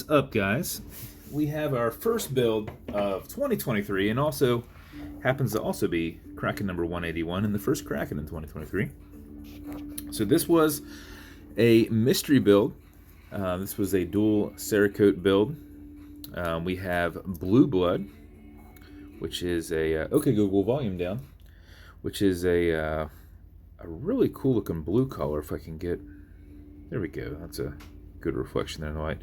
What's up, guys? We have our first build of 2023, and also happens to also be Kraken number 181 and the first Kraken in 2023. So this was a mystery build. This was a dual cerakote build. We have Blue Blood, which is a okay Google, volume down, which is a really cool looking blue color. If I can get, there we go. That's a good reflection there in the light.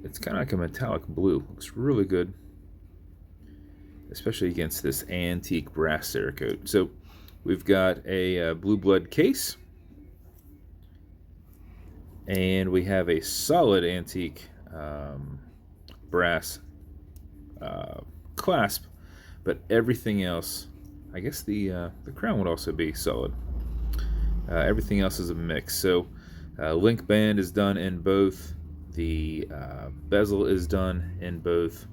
It's kind of like a metallic blue. Looks really good, especially against this antique brass cerakote. So we've got a Blue Blood case, and we have a solid antique brass clasp, but everything else, I guess the crown would also be solid. Everything else is a mix. So link band is done in both. The bezel is done in both.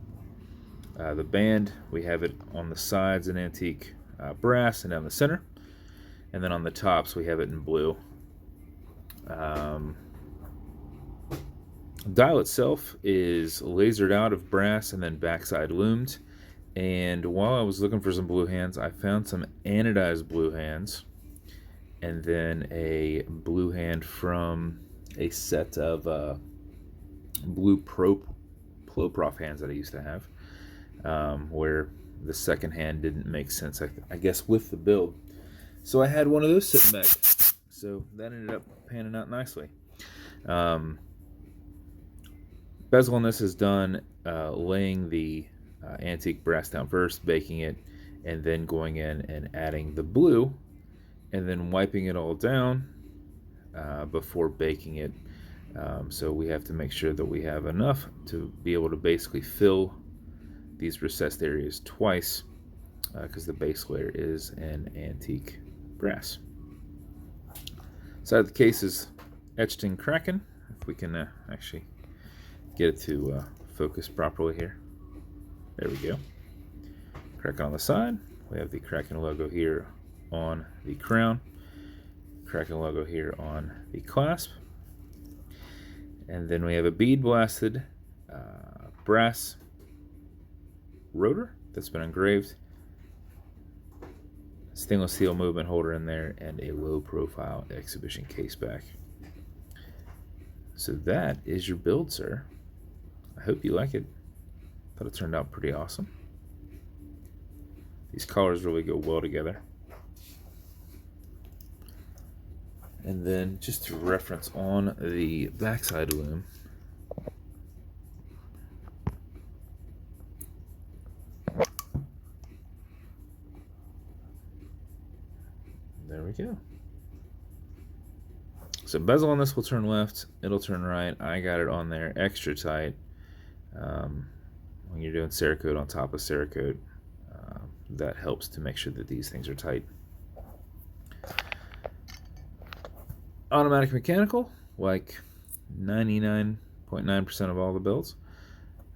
The band, we have it on the sides in antique brass and down the center. And then on the tops, we have it in blue. Dial itself is lasered out of brass and then backside lumed. And while I was looking for some blue hands, I found some anodized blue hands. And then a blue hand from a set of blue Prof hands that I used to have, where the second hand didn't make sense, I guess, with the build. So I had one of those sitting back. So that ended up panning out nicely. Bezel on this is done laying the antique brass down first, baking it, and then going in and adding the blue, and then wiping it all down before baking it. So we have to make sure that we have enough to be able to basically fill these recessed areas twice, because the base layer is an antique brass. Side of the case is etched in Kraken. If we can actually get it to focus properly here. There we go. Kraken on the side. We have the Kraken logo here on the crown. Kraken logo here on the clasp. And then we have a bead blasted brass rotor that's been engraved, stainless steel movement holder in there, and a low profile exhibition caseback. So that is your build, sir. I hope you like it. Thought it turned out pretty awesome. These colors really go well together. And then just to reference on the backside loom, there we go. So bezel on this will turn left, it'll turn right. I got it on there extra tight. When you're doing cerakote on top of cerakote, that helps to make sure that these things are tight. Automatic mechanical, like 99.9% of all the builds.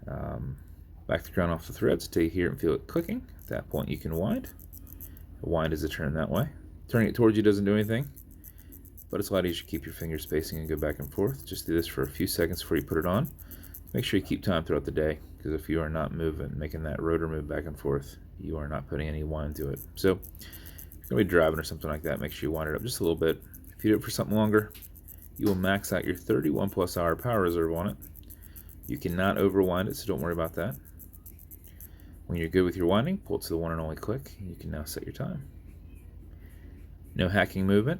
Back the crown off the threads until you hear it and feel it clicking. At that point you can wind. A wind is a turn that way. Turning it towards you doesn't do anything, but it's a lot easier to keep your finger spacing and go back and forth. Just do this for a few seconds before you put it on. Make sure you keep time throughout the day, because if you are not moving, making that rotor move back and forth, you are not putting any wind to it. So if you're going to be driving or something like that, make sure you wind it up just a little bit. If you do it for something longer, you will max out your 31 plus hour power reserve on it. You cannot overwind it, so don't worry about that. When you're good with your winding, pull it to the one and only click, and you can now set your time. No hacking movement.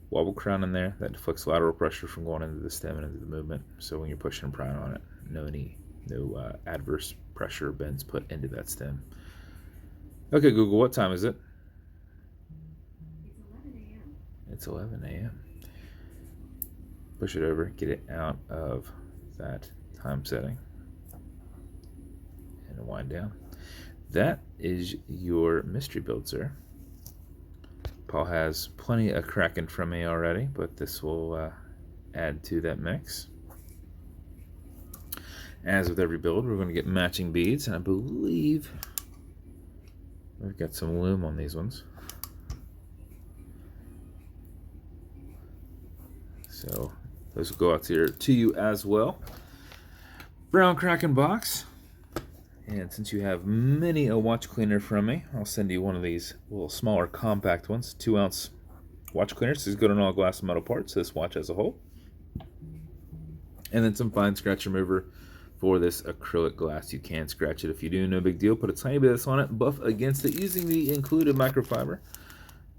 Wobble crown in there, that deflects lateral pressure from going into the stem and into the movement. So when you're pushing and prying on it, no adverse pressure bends put into that stem. Okay, Google, what time is it? It's 11 a.m. Push it over, get it out of that time setting, and wind down. That is your mystery build, sir. Paul has plenty of Kraken from me already, but this will add to that mix. As with every build, we're going to get matching beads, and I believe we've got some loom on these ones. So Those will go out to you as well. Brown Kraken box. And since you have many a watch cleaner from me, I'll send you one of these little smaller compact ones, 2-ounce watch cleaners. This is good on all glass and metal parts, this watch as a whole. And then some fine scratch remover for this acrylic glass. You can scratch it if you do, no big deal. Put a tiny bit of this on it, buff against it using the included microfiber.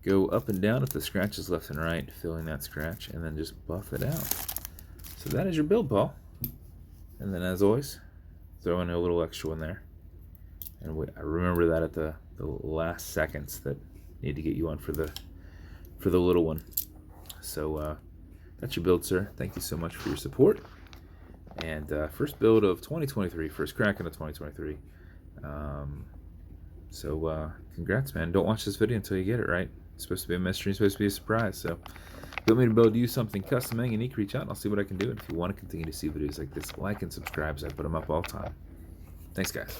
Go up and down if the scratch is left and right, filling that scratch, and then just buff it out. So that is your build, Paul. And then as always, throw in a little extra one there. And I remember that at the last seconds that need to get you on for the little one. So that's your build, sir. Thank you so much for your support. And first build of 2023, first Kraken of 2023. So congrats, man. Don't watch this video until you get it right. It's supposed to be a mystery, it's supposed to be a surprise. So if you want me to build you something custom and unique, reach out and I'll see what I can do. And if you want to continue to see videos like this, like and subscribe as I put them up all the time. Thanks, guys.